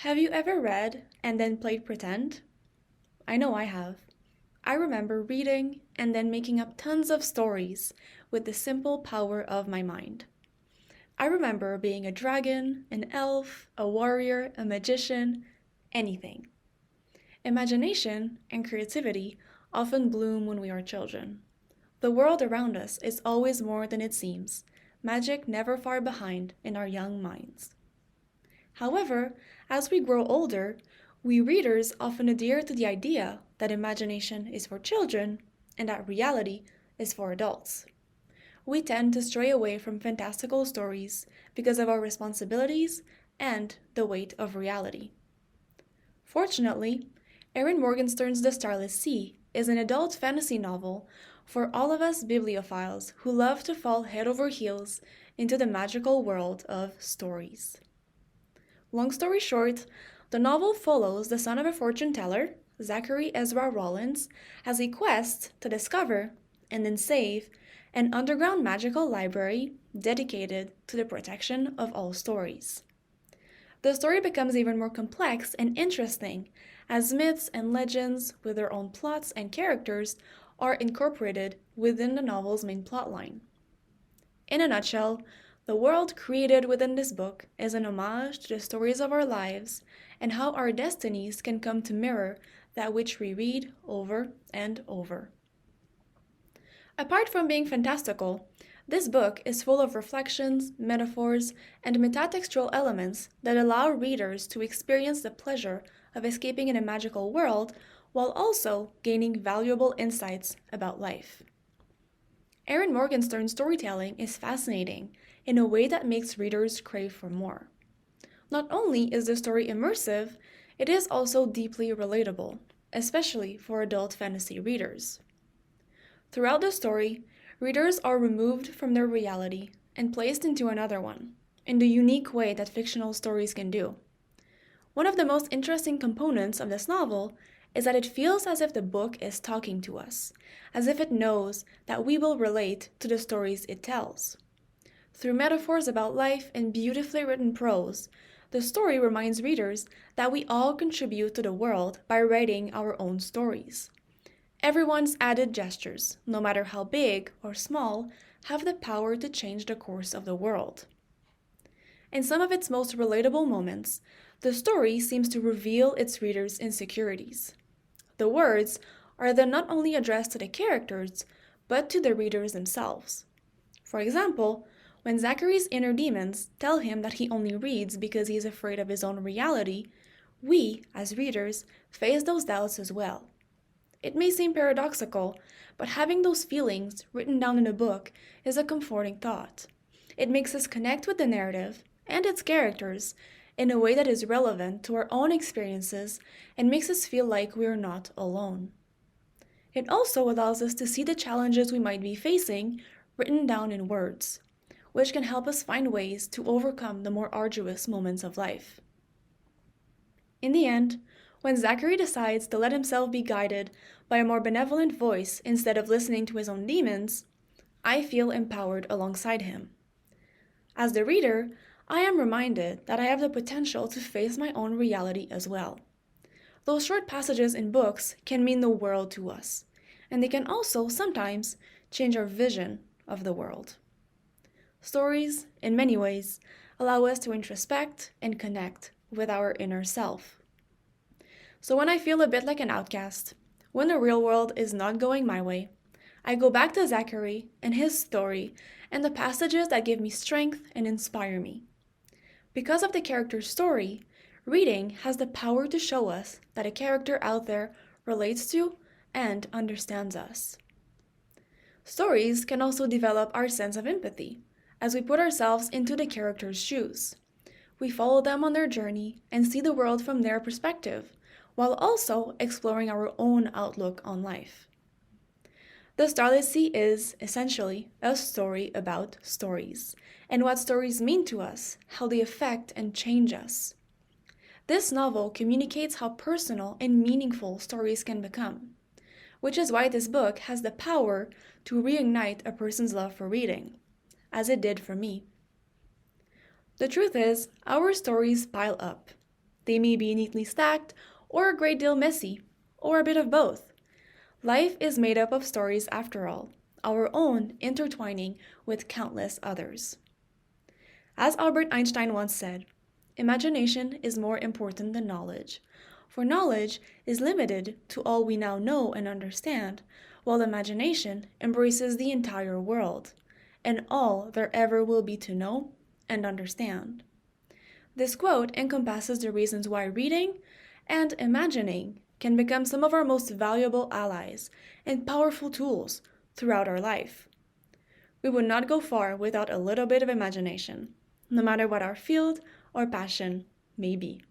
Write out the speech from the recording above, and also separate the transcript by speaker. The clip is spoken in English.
Speaker 1: Have you ever read and then played pretend? I know I have. I remember reading and then making up tons of stories with the simple power of my mind. I remember being a dragon, an elf, a warrior, a magician, anything. Imagination and creativity often bloom when we are children. The world around us is always more than it seems, magic never far behind in our young minds. However, as we grow older, we readers often adhere to the idea that imagination is for children and that reality is for adults. We tend to stray away from fantastical stories because of our responsibilities and the weight of reality. Fortunately, Erin Morgenstern's The Starless Sea is an adult fantasy novel for all of us bibliophiles who love to fall head over heels into the magical world of stories. Long story short, the novel follows the son of a fortune teller, Zachary Ezra Rollins, as he quests to discover and then save an underground magical library dedicated to the protection of all stories. The story becomes even more complex and interesting as myths and legends with their own plots and characters are incorporated within the novel's main plotline. In a nutshell, the world created within this book is an homage to the stories of our lives and how our destinies can come to mirror that which we read over and over. Apart from being fantastical, this book is full of reflections, metaphors, and metatextual elements that allow readers to experience the pleasure of escaping in a magical world while also gaining valuable insights about life. Erin Morgenstern's storytelling is fascinating in a way that makes readers crave for more. Not only is the story immersive, it is also deeply relatable, especially for adult fantasy readers. Throughout the story, readers are removed from their reality and placed into another one, in the unique way that fictional stories can do. One of the most interesting components of this novel is that it feels as if the book is talking to us, as if it knows that we will relate to the stories it tells. Through metaphors about life and beautifully written prose, the story reminds readers that we all contribute to the world by writing our own stories. Everyone's added gestures, no matter how big or small, have the power to change the course of the world. In some of its most relatable moments, the story seems to reveal its readers' insecurities. The words are then not only addressed to the characters, but to the readers themselves. For example, when Zachary's inner demons tell him that he only reads because he is afraid of his own reality, we, as readers, face those doubts as well. It may seem paradoxical, but having those feelings written down in a book is a comforting thought. It makes us connect with the narrative and its characters in a way that is relevant to our own experiences and makes us feel like we are not alone. It also allows us to see the challenges we might be facing written down in words, which can help us find ways to overcome the more arduous moments of life. In the end, when Zachary decides to let himself be guided by a more benevolent voice instead of listening to his own demons, I feel empowered alongside him. As the reader, I am reminded that I have the potential to face my own reality as well. Those short passages in books can mean the world to us, and they can also sometimes change our vision of the world. Stories, in many ways, allow us to introspect and connect with our inner self. So when I feel a bit like an outcast, when the real world is not going my way, I go back to Zachary and his story and the passages that give me strength and inspire me. Because of the character's story, reading has the power to show us that a character out there relates to and understands us. Stories can also develop our sense of empathy, as we put ourselves into the character's shoes. We follow them on their journey and see the world from their perspective, while also exploring our own outlook on life. The Starless Sea is, essentially, a story about stories, and what stories mean to us, how they affect and change us. This novel communicates how personal and meaningful stories can become, which is why this book has the power to reignite a person's love for reading, as it did for me. The truth is, our stories pile up. They may be neatly stacked, or a great deal messy, or a bit of both. Life is made up of stories after all, our own intertwining with countless others. As Albert Einstein once said, imagination is more important than knowledge, for knowledge is limited to all we now know and understand, while imagination embraces the entire world, and all there ever will be to know and understand. This quote encompasses the reasons why reading and imagining can become some of our most valuable allies and powerful tools throughout our life. We would not go far without a little bit of imagination, no matter what our field or passion may be.